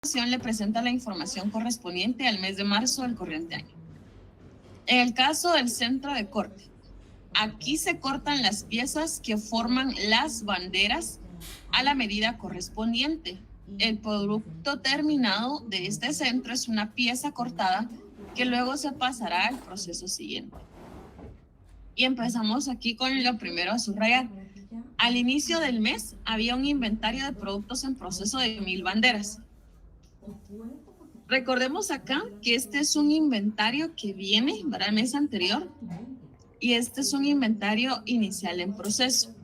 le presenta la información correspondiente al mes de marzo del corriente año. En el caso del centro de corte, aquí se cortan las piezas que forman las banderas a la medida correspondiente. El producto terminado de este centro es una pieza cortada que luego se pasará al proceso siguiente. Y empezamos aquí con lo primero a subrayar. Al inicio del mes había un inventario de productos en proceso de 1000 banderas. Recordemos acá que este es un inventario que viene para el mes anterior y este es un inventario inicial en proceso.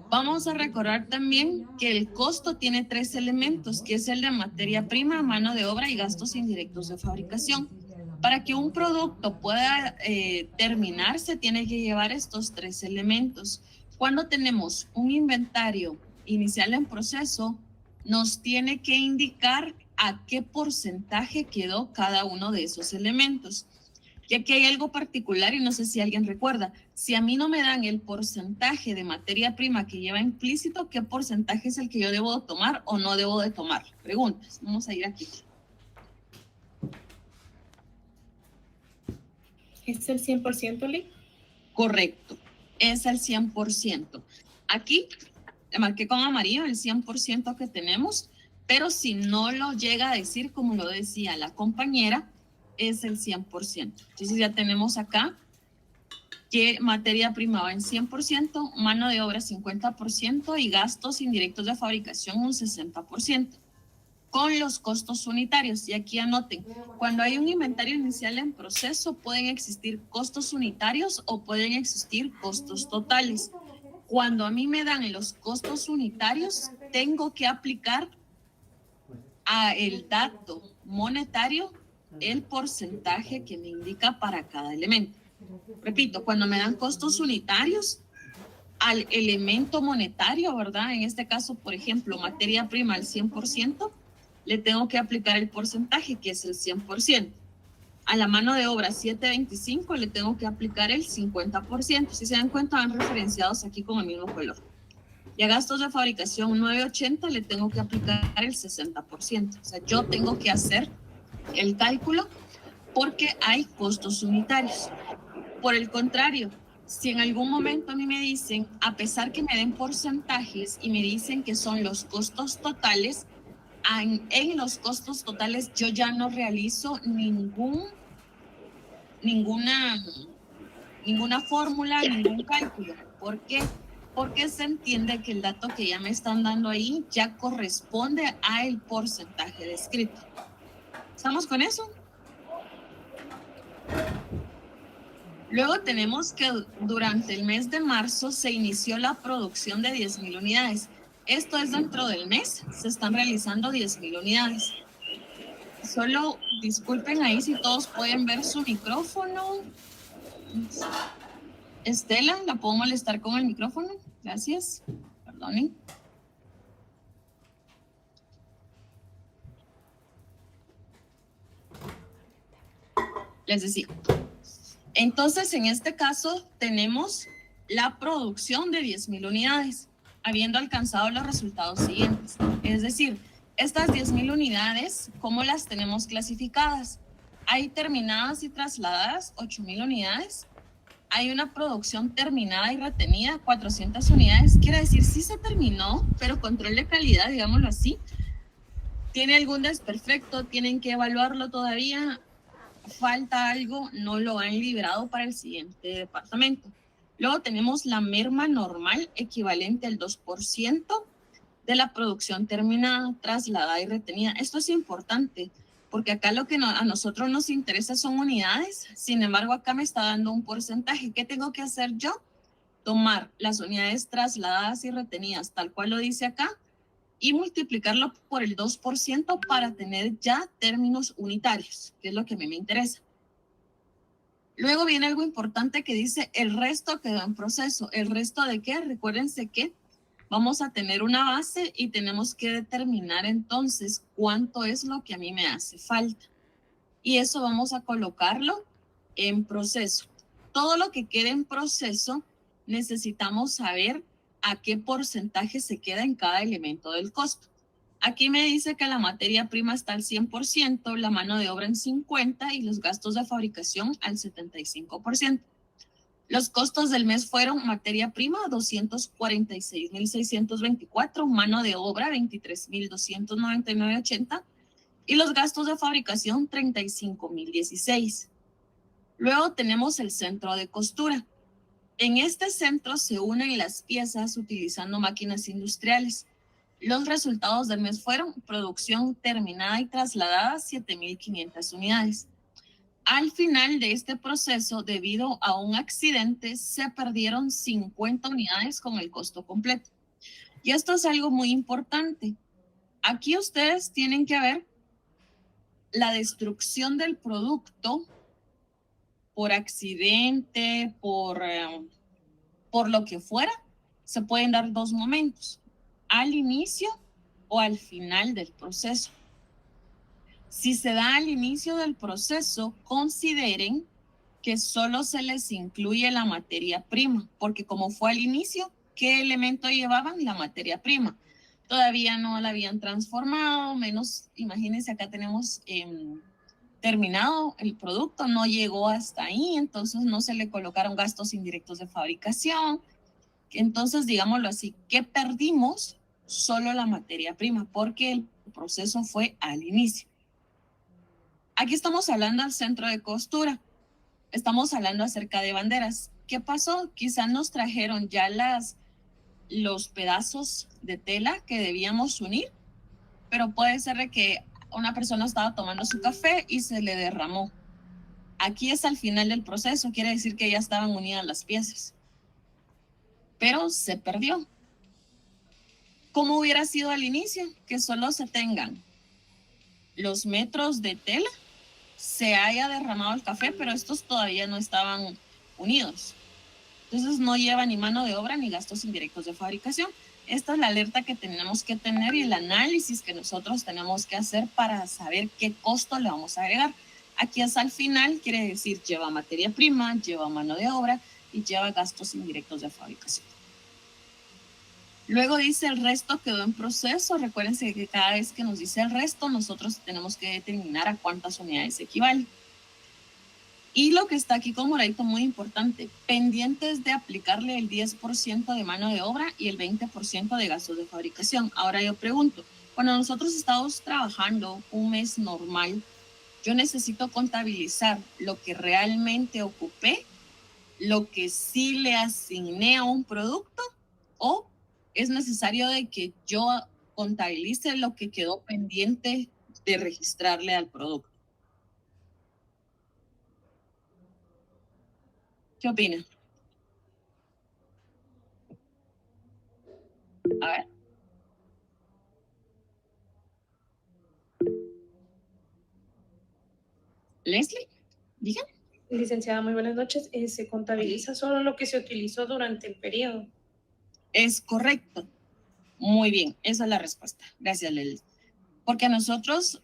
Vamos a recordar también que el costo tiene 3 elementos, que es el de materia prima, mano de obra y gastos indirectos de fabricación. Para que un producto pueda terminarse, tiene que llevar estos 3 elementos. Cuando tenemos un inventario inicial en proceso, nos tiene que indicar a qué porcentaje quedó cada uno de esos elementos. Y aquí hay algo particular y no sé si alguien recuerda. Si a mí no me dan el porcentaje de materia prima que lleva implícito, ¿qué porcentaje es el que yo debo tomar o no debo de tomar? Preguntas. Vamos a ir aquí. ¿Es el 100%, Lee? Correcto, es el 100%. Aquí le marqué con amarillo el 100% que tenemos, pero si no lo llega a decir, como lo decía la compañera, es el 100%. Entonces ya tenemos acá que materia prima va en 100%, mano de obra 50% y gastos indirectos de fabricación un 60%. Con los costos unitarios. Y aquí anoten, cuando hay un inventario inicial en proceso, pueden existir costos unitarios o pueden existir costos totales. Cuando a mí me dan los costos unitarios, tengo que aplicar a el dato monetario el porcentaje que me indica para cada elemento. Repito, cuando me dan costos unitarios, al elemento monetario, ¿verdad? En este caso, por ejemplo, materia prima al 100%, le tengo que aplicar el porcentaje, que es el 100%. A la mano de obra 725 le tengo que aplicar el 50%. Si se dan cuenta, van referenciados aquí con el mismo color. Y a gastos de fabricación 980 le tengo que aplicar el 60%. O sea, yo tengo que hacer el cálculo porque hay costos unitarios. Por el contrario, si en algún momento a mí me dicen, a pesar que me den porcentajes y me dicen que son los costos totales, en los costos totales yo ya no realizo ninguna fórmula, ningún cálculo. ¿Por qué? Porque se entiende que el dato que ya me están dando ahí ya corresponde al porcentaje descrito. ¿Estamos con eso? Luego tenemos que durante el mes de marzo se inició la producción de 10,000 unidades. Esto es dentro del mes, se están realizando 10,000 unidades. Solo disculpen ahí si todos pueden ver su micrófono. Estela, ¿la puedo molestar con el micrófono? Gracias. Perdonen. Les decía. Entonces, en este caso, tenemos la producción de 10,000 unidades, habiendo alcanzado los resultados siguientes. Es decir, estas 10,000 unidades, ¿cómo las tenemos clasificadas? Hay terminadas y trasladadas, 8,000 unidades. Hay una producción terminada y retenida, 400 unidades. Quiere decir, sí se terminó, pero control de calidad, digámoslo así. ¿Tiene algún desperfecto? ¿Tienen que evaluarlo todavía? Falta algo, no lo han liberado para el siguiente departamento. Luego tenemos la merma normal, equivalente al 2% de la producción terminada, trasladada y retenida. Esto es importante, porque acá lo que a nosotros nos interesa son unidades. Sin embargo, acá me está dando un porcentaje. ¿Qué tengo que hacer yo? Tomar las unidades trasladadas y retenidas, tal cual lo dice acá, y multiplicarlo por el 2% para tener ya términos unitarios, que es lo que a mí me interesa. Luego viene algo importante que dice el resto quedó en proceso. ¿El resto de qué? Recuérdense que vamos a tener una base y tenemos que determinar entonces cuánto es lo que a mí me hace falta. Y eso vamos a colocarlo en proceso. Todo lo que quede en proceso necesitamos saber a qué porcentaje se queda en cada elemento del costo. Aquí me dice que la materia prima está al 100%, la mano de obra en 50% y los gastos de fabricación al 75%. Los costos del mes fueron materia prima 246,624, mano de obra 23,299,80 y los gastos de fabricación 35,016. Luego tenemos el centro de costura. En este centro se unen las piezas utilizando máquinas industriales. Los resultados del mes fueron producción terminada y trasladada 7,500 unidades. Al final de este proceso, debido a un accidente, se perdieron 50 unidades con el costo completo. Y esto es algo muy importante. Aquí ustedes tienen que ver la destrucción del producto por accidente, por lo que fuera. Se pueden dar dos momentos: al inicio o al final del proceso. Si se da al inicio del proceso, consideren que solo se les incluye la materia prima, porque como fue al inicio, ¿qué elemento llevaban? La materia prima. Todavía no la habían transformado, menos, imagínense, acá tenemos terminado el producto, no llegó hasta ahí, entonces no se le colocaron gastos indirectos de fabricación. Entonces, digámoslo así, ¿qué perdimos? Solo la materia prima, porque el proceso fue al inicio. Aquí estamos hablando del centro de costura. Estamos hablando acerca de banderas. ¿Qué pasó? Quizá nos trajeron ya los pedazos de tela que debíamos unir, pero puede ser de que una persona estaba tomando su café y se le derramó. Aquí es al final del proceso, quiere decir que ya estaban unidas las piezas, pero se perdió. ¿Cómo hubiera sido al inicio? Que solo se tengan los metros de tela, se haya derramado el café, pero estos todavía no estaban unidos. Entonces no lleva ni mano de obra ni gastos indirectos de fabricación. Esta es la alerta que tenemos que tener y el análisis que nosotros tenemos que hacer para saber qué costo le vamos a agregar. Aquí hasta el final quiere decir lleva materia prima, lleva mano de obra y lleva gastos indirectos de fabricación. Luego dice el resto quedó en proceso. Recuérdense que cada vez que nos dice el resto, nosotros tenemos que determinar a cuántas unidades equivale. Y lo que está aquí con moradito muy importante, pendientes de aplicarle el 10% de mano de obra y el 20% de gastos de fabricación. Ahora yo pregunto, cuando nosotros estamos trabajando un mes normal, yo necesito contabilizar lo que realmente ocupé, lo que sí le asigné a un producto, o es necesario de que yo contabilice lo que quedó pendiente de registrarle al producto. ¿Qué opina? A ver. Leslie, dígame. Licenciada, muy buenas noches. ¿Se contabiliza solo lo que se utilizó durante el periodo? Es correcto. Muy bien, esa es la respuesta. Gracias, Leslie. Porque nosotros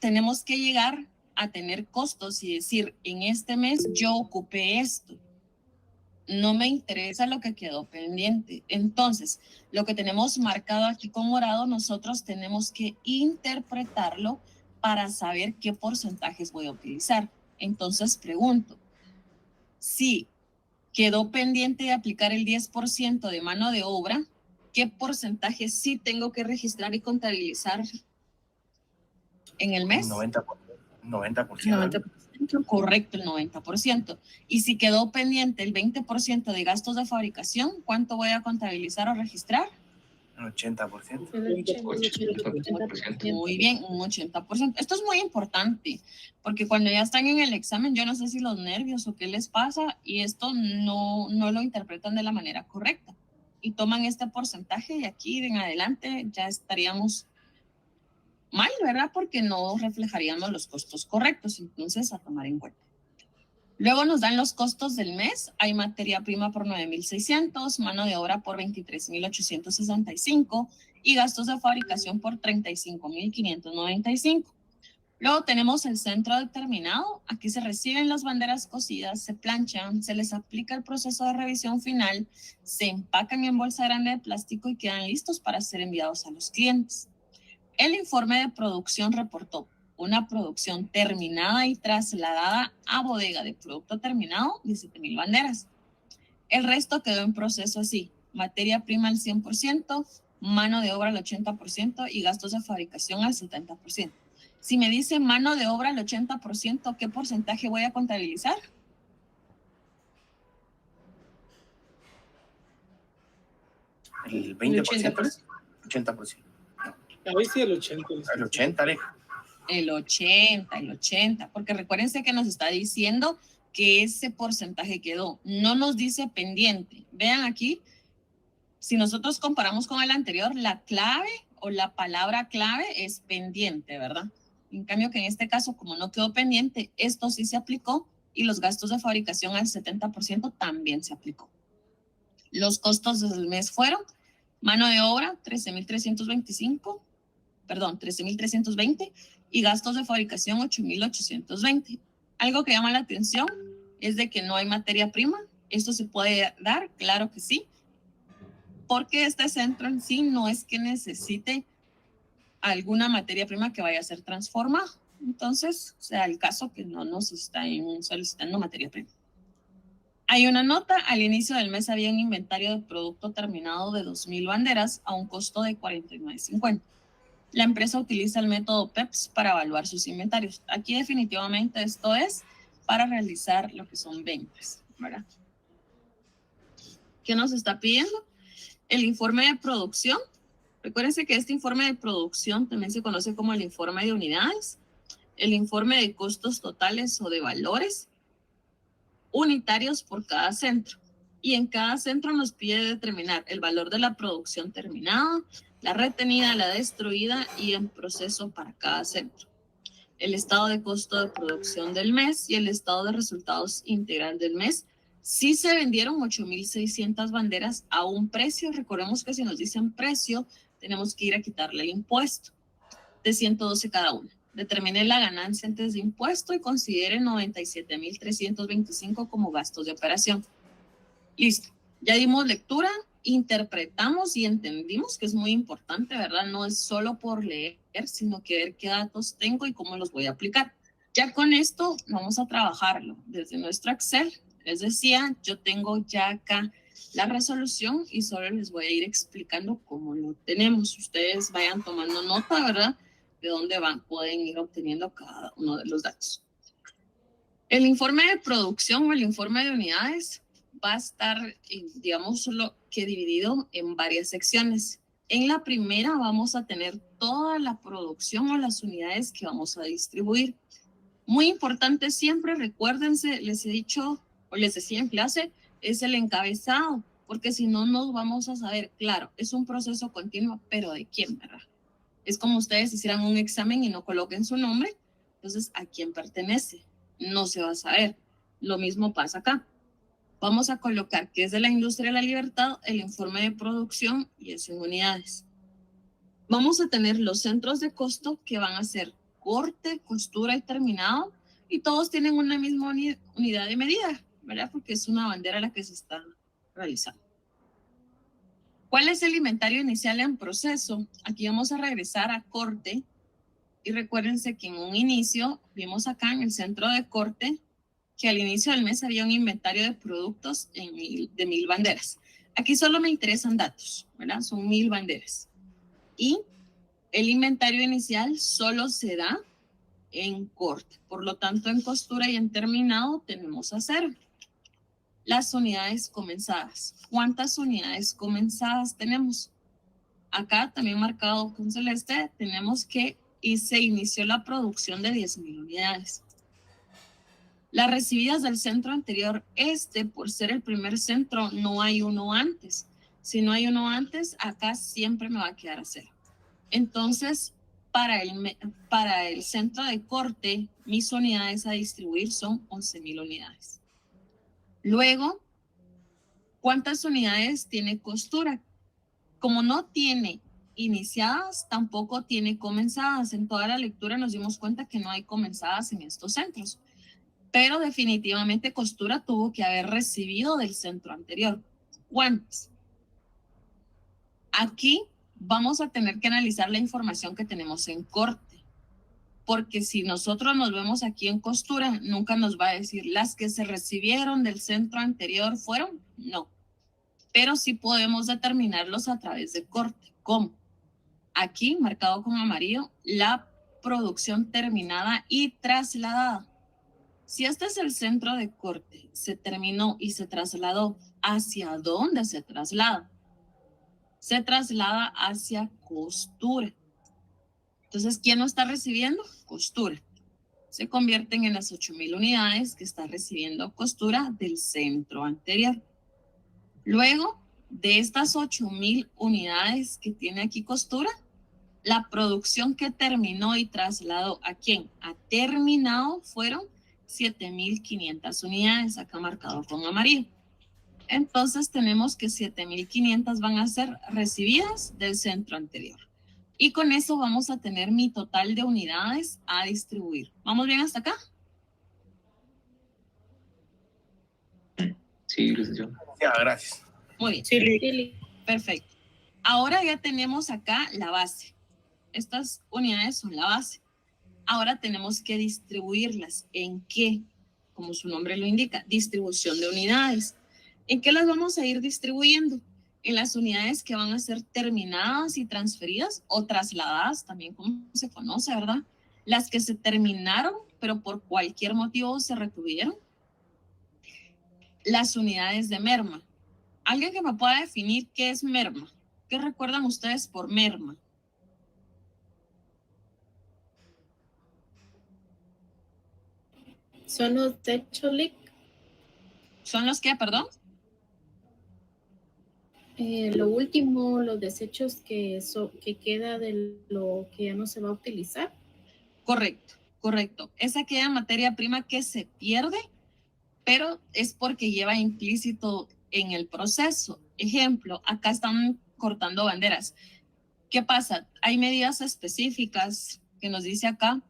tenemos que llegar a tener costos y decir, en este mes yo ocupé esto. No me interesa lo que quedó pendiente. Entonces, lo que tenemos marcado aquí con morado, nosotros tenemos que interpretarlo para saber qué porcentajes voy a utilizar. Entonces, pregunto, si quedó pendiente de aplicar el 10% de mano de obra, ¿qué porcentaje sí tengo que registrar y contabilizar en el mes? 90%. 90%. Correcto, el 90%. Y si quedó pendiente el 20% de gastos de fabricación, ¿cuánto voy a contabilizar o registrar? Un 80%. Muy bien, un 80%. Esto es muy importante, porque cuando ya están en el examen, yo no sé si los nervios o qué les pasa, y esto no lo interpretan de la manera correcta. Y toman este porcentaje y aquí en adelante ya estaríamos mal, ¿verdad? Porque no reflejaríamos los costos correctos, entonces a tomar en cuenta. Luego nos dan los costos del mes. Hay materia prima por 9,600, mano de obra por 23,865 y gastos de fabricación por 35,595. Luego tenemos el centro determinado. Aquí se reciben las banderas cosidas, se planchan, se les aplica el proceso de revisión final, se empacan en bolsa grande de plástico y quedan listos para ser enviados a los clientes. El informe de producción reportó una producción terminada y trasladada a bodega de producto terminado, 17,000 banderas. El resto quedó en proceso así: materia prima al 100%, mano de obra al 80% y gastos de fabricación al 70%. Si me dice mano de obra al 80%, ¿qué porcentaje voy a contabilizar? El 20%. 80%. Ahí sí el 80. El 80, Alejo. El 80, porque recuérdense que nos está diciendo que ese porcentaje quedó, no nos dice pendiente. Vean aquí, si nosotros comparamos con el anterior, la clave o la palabra clave es pendiente, ¿verdad? En cambio que en este caso, como no quedó pendiente, esto sí se aplicó y los gastos de fabricación al 70% también se aplicó. Los costos del mes fueron mano de obra 13,320 y gastos de fabricación 8,820. Algo que llama la atención es de que no hay materia prima. ¿Esto se puede dar? Claro que sí, porque este centro en sí no es que necesite alguna materia prima que vaya a ser transformada. Entonces, sea el caso que no nos están solicitando materia prima. Hay una nota: al inicio del mes había un inventario de producto terminado de 2,000 banderas a un costo de $49.50. La empresa utiliza el método PEPS para evaluar sus inventarios. Aquí definitivamente esto es para realizar lo que son ventas, ¿verdad? ¿Qué nos está pidiendo? El informe de producción. Recuérdense que este informe de producción también se conoce como el informe de unidades, el informe de costos totales o de valores unitarios por cada centro. Y en cada centro nos pide determinar el valor de la producción terminada, la retenida, la destruida y en proceso para cada centro. El estado de costo de producción del mes y el estado de resultados integral del mes. Sí se vendieron 8,600 banderas a un precio. Recordemos que si nos dicen precio, tenemos que ir a quitarle el impuesto de 112 cada una. Determine la ganancia antes de impuesto y considere 97,325 como gastos de operación. Listo. Ya dimos lectura, interpretamos y entendimos que es muy importante, ¿verdad? No es solo por leer, sino que ver qué datos tengo y cómo los voy a aplicar. Ya con esto vamos a trabajarlo desde nuestro Excel. Les decía, yo tengo ya acá la resolución y solo les voy a ir explicando cómo lo tenemos. Ustedes vayan tomando nota, ¿verdad? De dónde pueden ir obteniendo cada uno de los datos. El informe de producción o el informe de unidades va a estar, digamos, solo que dividido en varias secciones. En la primera vamos a tener toda la producción o las unidades que vamos a distribuir. Muy importante siempre, recuérdense, les he dicho o les decía en clase, es el encabezado, porque si no nos vamos a saber, claro, es un proceso continuo, pero ¿de quién, verdad? Es como ustedes hicieran un examen y no coloquen su nombre, entonces ¿a quién pertenece? No se va a saber. Lo mismo pasa acá. Vamos a colocar que es de la industria de la libertad, el informe de producción y es en unidades. Vamos a tener los centros de costo que van a ser corte, costura y terminado, y todos tienen una misma unidad de medida, ¿verdad? Porque es una bandera la que se está realizando. ¿Cuál es el inventario inicial en proceso? Aquí vamos a regresar a corte y recuérdense que en un inicio vimos acá en el centro de corte que al inicio del mes había un inventario de productos de 1,000 banderas. Aquí solo me interesan datos, ¿verdad? Son 1,000 banderas. Y el inventario inicial solo se da en corte. Por lo tanto, en costura y en terminado tenemos a 0. Las unidades comenzadas. ¿Cuántas unidades comenzadas tenemos? Acá también marcado con celeste, tenemos que se inició la producción de 10,000 unidades. Las recibidas del centro anterior, por ser el primer centro, no hay uno antes. Si no hay uno antes, acá siempre me va a quedar a 0. Entonces, para el centro de corte, mis unidades a distribuir son 11,000 unidades. Luego, ¿cuántas unidades tiene costura? Como no tiene iniciadas, tampoco tiene comenzadas. En toda la lectura nos dimos cuenta que no hay comenzadas en estos centros. Pero definitivamente costura tuvo que haber recibido del centro anterior. ¿Cuántas? Aquí vamos a tener que analizar la información que tenemos en corte. Porque si nosotros nos vemos aquí en costura, nunca nos va a decir las que se recibieron del centro anterior fueron, no. Pero sí podemos determinarlos a través de corte. ¿Cómo? Aquí, marcado con amarillo, la producción terminada y trasladada. Si este es el centro de corte, se terminó y se trasladó, ¿hacia dónde se traslada? Se traslada hacia costura. Entonces, ¿quién lo está recibiendo? Costura. Se convierten en las 8,000 unidades que está recibiendo costura del centro anterior. Luego de estas 8,000 unidades que tiene aquí costura, la producción que terminó y trasladó a quién? A terminado fueron 7,500 unidades, acá marcado con amarillo. Entonces tenemos que 7,500 van a ser recibidas del centro anterior. Y con eso vamos a tener mi total de unidades a distribuir. ¿Vamos bien hasta acá? Sí, licenciado. Ya, gracias. Muy bien. Sí, Lili. Perfecto. Ahora ya tenemos acá la base. Estas unidades son la base. Ahora tenemos que distribuirlas. ¿En qué? Como su nombre lo indica, distribución de unidades. ¿En qué las vamos a ir distribuyendo? En las unidades que van a ser terminadas y transferidas o trasladadas, también como se conoce, ¿verdad? Las que se terminaron, pero por cualquier motivo se retuvieron. Las unidades de merma. ¿Alguien que me pueda definir qué es merma? ¿Qué recuerdan ustedes por merma? Son los techo leak, ¿Son los que, perdón? lo último, los desechos que queda de lo que ya no se va a utilizar. Correcto, correcto. Es aquella materia prima que se pierde, pero es porque lleva implícito en el proceso. Ejemplo, acá están cortando banderas. ¿Qué pasa? Hay medidas específicas que nos dice acá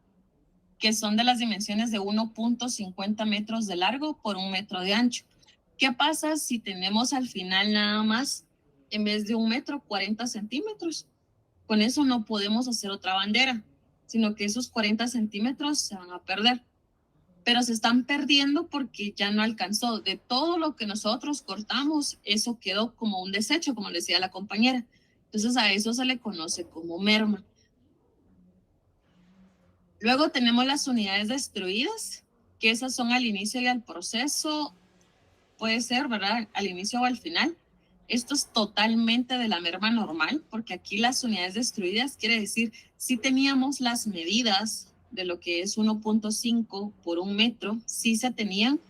que son de las dimensiones de 1.50 metros de largo por 1 metro de ancho. ¿Qué pasa si tenemos al final nada más, en vez de 1 metro, 40 centímetros? Con eso no podemos hacer otra bandera, sino que esos 40 centímetros se van a perder. Pero se están perdiendo porque ya no alcanzó. De todo lo que nosotros cortamos, eso quedó como un desecho, como decía la compañera. Entonces a eso se le conoce como merma. Luego tenemos las unidades destruidas, que esas son al inicio y al proceso, puede ser, ¿verdad? Al inicio o al final. Esto es totalmente de la merma normal, porque aquí las unidades destruidas quiere decir, si teníamos las medidas de lo que es 1.5 por 1 metro, sí se tenían,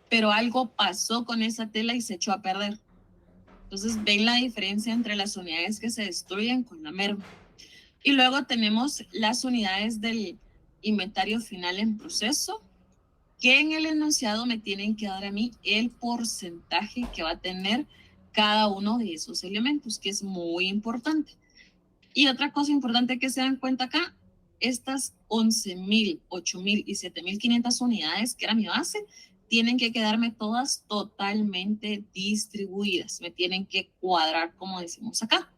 pero algo pasó con esa tela y se echó a perder. Entonces, ven la diferencia entre las unidades que se destruyen con la merma. Y luego tenemos las unidades del inventario final en proceso, que en el enunciado me tienen que dar a mí el porcentaje que va a tener cada uno de esos elementos, que es muy importante. Y otra cosa importante que se dan cuenta acá, estas 11,000, 8,000 y 7,500 unidades, que era mi base, tienen que quedarme todas totalmente distribuidas. Me tienen que cuadrar, como decimos acá.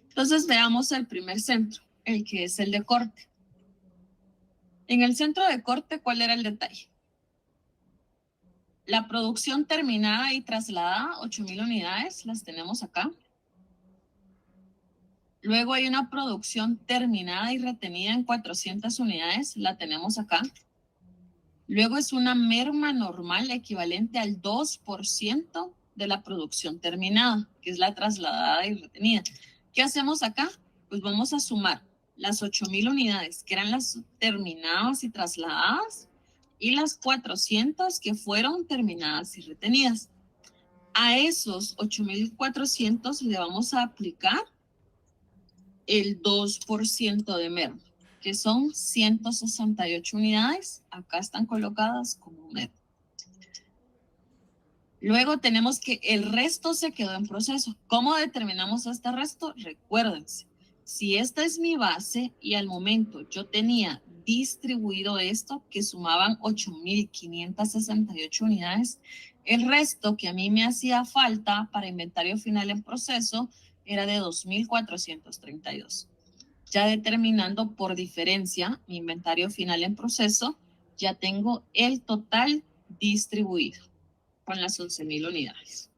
Entonces veamos el primer centro, el que es el de corte. En el centro de corte, ¿cuál era el detalle? La producción terminada y trasladada, 8,000 unidades, las tenemos acá. Luego hay una producción terminada y retenida en 400 unidades, la tenemos acá. Luego es una merma normal equivalente al 2% de la producción terminada, que es la trasladada y retenida. ¿Qué hacemos acá? Pues vamos a sumar las 8,000 unidades, que eran las terminadas y trasladadas, y las 400 que fueron terminadas y retenidas. A esos 8,400 le vamos a aplicar el 2% de merma, que son 168 unidades. Acá están colocadas como merma. Luego tenemos que el resto se quedó en proceso. ¿Cómo determinamos este resto? Recuérdense, si esta es mi base y al momento yo tenía distribuido esto, que sumaban 8,568 unidades, el resto que a mí me hacía falta para inventario final en proceso era de 2.432. Ya determinando por diferencia mi inventario final en proceso, ya tengo el total distribuido con las 11.000 unidades.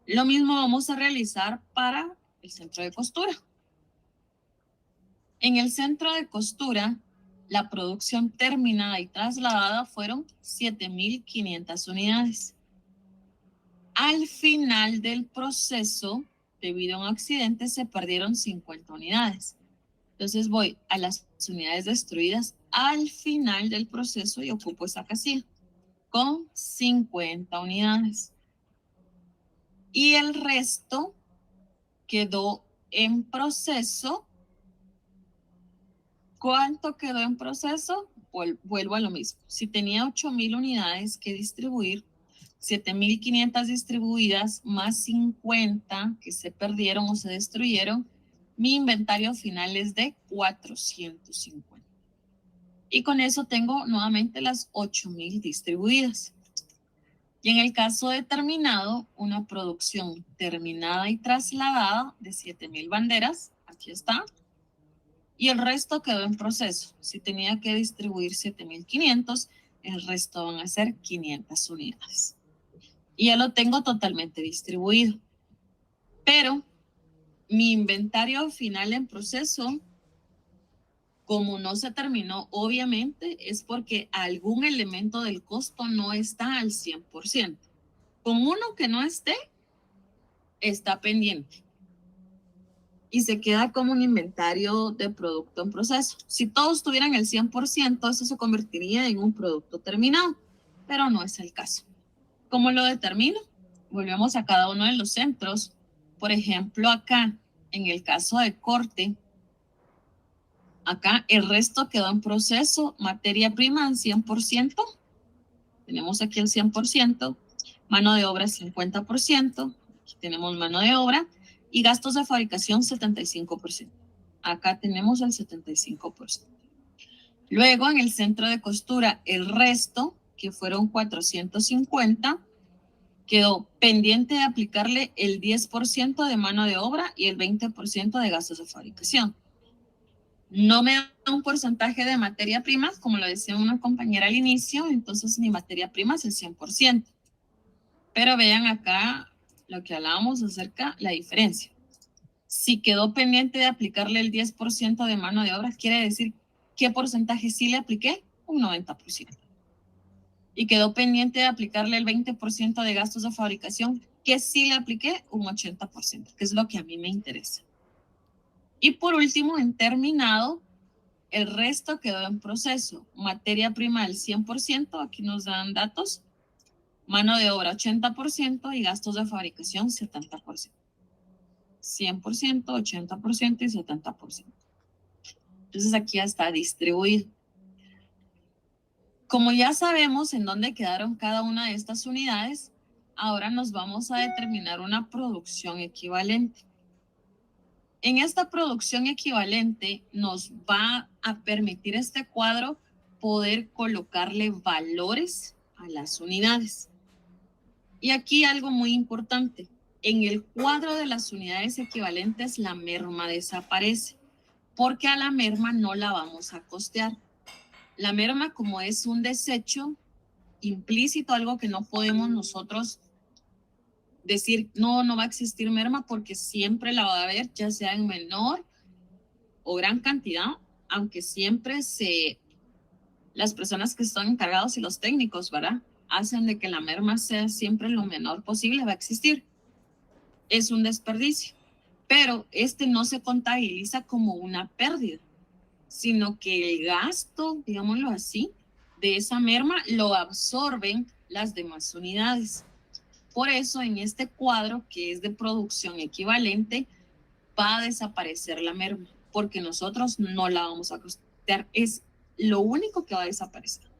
Lo mismo vamos a realizar para el centro de costura. En el centro de costura, la producción terminada y trasladada fueron 7.500 unidades. Al final del proceso, debido a un accidente, se perdieron 50 unidades. Entonces voy a las unidades destruidas al final del proceso y ocupo esa casilla con 50 unidades. Y el resto quedó en proceso. ¿Cuánto quedó en proceso? Vuelvo a lo mismo. Si tenía 8.000 unidades que distribuir, 7.500 distribuidas más 50 que se perdieron o se destruyeron, mi inventario final es de 450. Y con eso tengo nuevamente las 8.000 distribuidas. Y en el caso determinado, una producción terminada y trasladada de 7.000 banderas, aquí está, y el resto quedó en proceso. Si tenía que distribuir 7.500, el resto van a ser 500 unidades. Y ya lo tengo totalmente distribuido. Pero mi inventario final en proceso, como no se terminó, obviamente, es porque algún elemento del costo no está al 100%. Con uno que no esté, está pendiente. Y se queda como un inventario de producto en proceso. Si todos tuvieran el 100%, eso se convertiría en un producto terminado, pero no es el caso. ¿Cómo lo determino? Volvemos a cada uno de los centros. Por ejemplo, acá, en el caso de corte, acá el resto quedó en proceso, materia prima al 100%, tenemos aquí el 100%, mano de obra 50%, aquí tenemos mano de obra, y gastos de fabricación 75%. Acá tenemos el 75%. Luego, en el centro de costura, el resto, que fueron 450, quedó pendiente de aplicarle el 10% de mano de obra y el 20% de gastos de fabricación. No me da un porcentaje de materia prima, como lo decía una compañera al inicio, entonces mi materia prima es el 100%. Pero vean acá lo que hablábamos acerca, la diferencia. Si quedó pendiente de aplicarle el 10% de mano de obra, quiere decir qué porcentaje sí le apliqué, un 90%. Y quedó pendiente de aplicarle el 20% de gastos de fabricación, que sí le apliqué un 80%, que es lo que a mí me interesa. Y por último, en terminado, el resto quedó en proceso. Materia prima del 100%, aquí nos dan datos. Mano de obra 80% y gastos de fabricación 70%. 100%, 80% y 70%. Entonces aquí ya está distribuido. Como ya sabemos en dónde quedaron cada una de estas unidades, ahora nos vamos a determinar una producción equivalente. En esta producción equivalente nos va a permitir este cuadro poder colocarle valores a las unidades. Y aquí algo muy importante. En el cuadro de las unidades equivalentes, la merma desaparece, porque a la merma no la vamos a costear. La merma, como es un desecho implícito, algo que no podemos nosotros decir, no va a existir merma, porque siempre la va a haber, ya sea en menor o gran cantidad, aunque siempre las personas que están encargados y los técnicos, ¿verdad?, hacen de que la merma sea siempre lo menor posible, va a existir. Es un desperdicio, pero no se contabiliza como una pérdida, sino que el gasto, digámoslo así, de esa merma lo absorben las demás unidades. Por eso en este cuadro, que es de producción equivalente, va a desaparecer la merma, porque nosotros no la vamos a costear. Es lo único que va a desaparecer.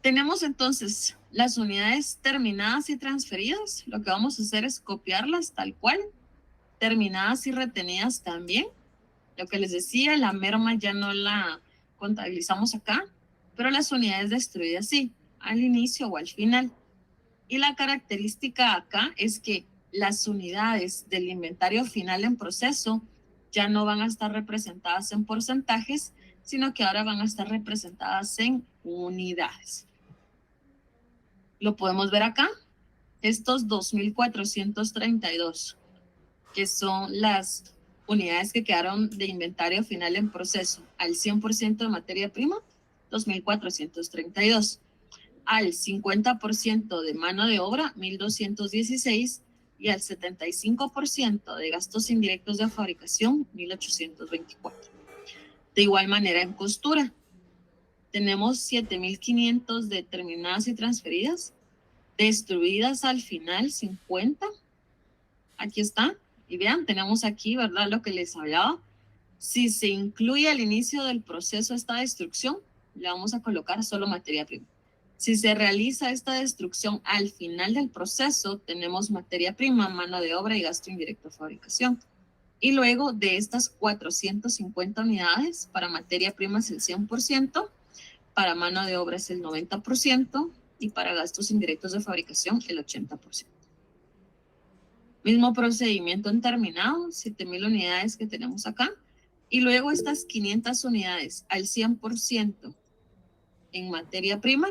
Tenemos entonces las unidades terminadas y transferidas. Lo que vamos a hacer es copiarlas tal cual, terminadas y retenidas también. Lo que les decía, la merma ya no la contabilizamos acá, pero las unidades destruidas sí, al inicio o al final. Y la característica acá es que las unidades del inventario final en proceso ya no van a estar representadas en porcentajes, sino que ahora van a estar representadas en unidades. Lo podemos ver acá. Estos 2.432, que son las unidades que quedaron de inventario final en proceso al 100% de materia prima, 2.432. Al 50% de mano de obra, 1.216, y al 75% de gastos indirectos de fabricación, 1.824. De igual manera en costura, tenemos 7.500 determinadas y transferidas, destruidas al final 50. Aquí está. Y vean, tenemos aquí, ¿verdad? Lo que les hablaba. Si se incluye al inicio del proceso esta destrucción, le vamos a colocar solo materia prima. Si se realiza esta destrucción al final del proceso, tenemos materia prima, mano de obra y gasto indirecto de fabricación. Y luego de estas 450 unidades, para materia prima es el 100%, para mano de obra es el 90% y para gastos indirectos de fabricación el 80%. Mismo procedimiento en terminado, 7.000 unidades que tenemos acá. Y luego estas 500 unidades al 100% en materia prima,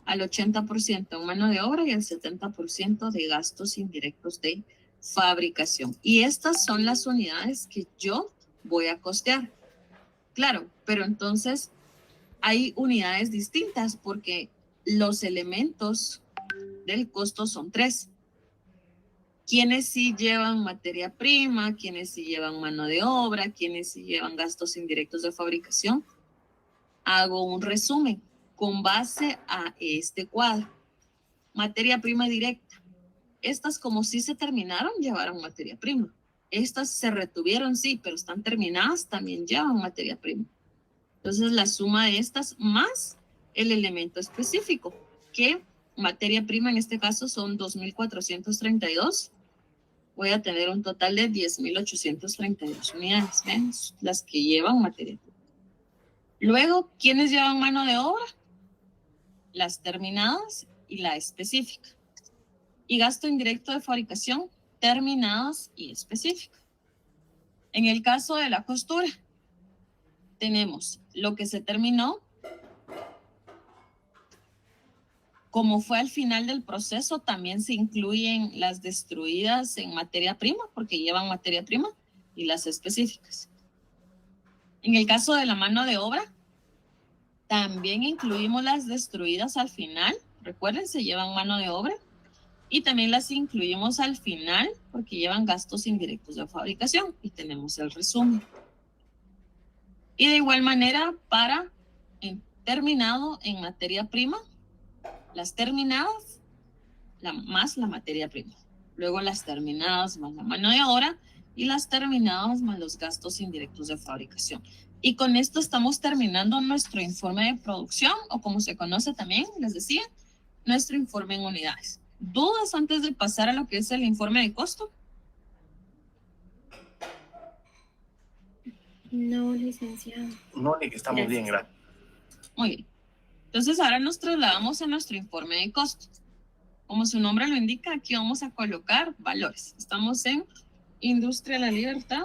al 80% en mano de obra y al 70% de gastos indirectos de fabricación. Y estas son las unidades que yo voy a costear. Claro, pero entonces hay unidades distintas porque los elementos del costo son 3. Quienes sí llevan materia prima, quienes sí llevan mano de obra, quienes sí llevan gastos indirectos de fabricación. Hago un resumen con base a este cuadro. Materia prima directa. Estas, como sí se terminaron, llevaron materia prima. Estas se retuvieron, sí, pero están terminadas, también llevan materia prima. Entonces, la suma de estas más el elemento específico, que materia prima en este caso son 2.432. Voy a tener un total de 10.832 unidades, ¿ven? Las que llevan materia prima. Luego, ¿quiénes llevan mano de obra? Las terminadas y la específica. Y gasto indirecto de fabricación, terminadas y específica. En el caso de la costura, tenemos lo que se terminó. Como fue al final del proceso, también se incluyen las destruidas en materia prima, porque llevan materia prima, y las específicas. En el caso de la mano de obra, también incluimos las destruidas al final. Recuerden, se llevan mano de obra. Y también las incluimos al final, porque llevan gastos indirectos de fabricación. Y tenemos el resumen. Y de igual manera, para terminado en materia prima, las terminadas más la materia prima. Luego las terminadas más la mano de obra y las terminadas más los gastos indirectos de fabricación. Y con esto estamos terminando nuestro informe de producción, o como se conoce también, les decía, nuestro informe en unidades. ¿Dudas antes de pasar a lo que es el informe de costo? No, licenciado. No, ni que estamos bien, gracias. Muy bien. Entonces ahora nos trasladamos a nuestro informe de costo. Como su nombre lo indica, aquí vamos a colocar valores. Estamos en Industria La Libertad,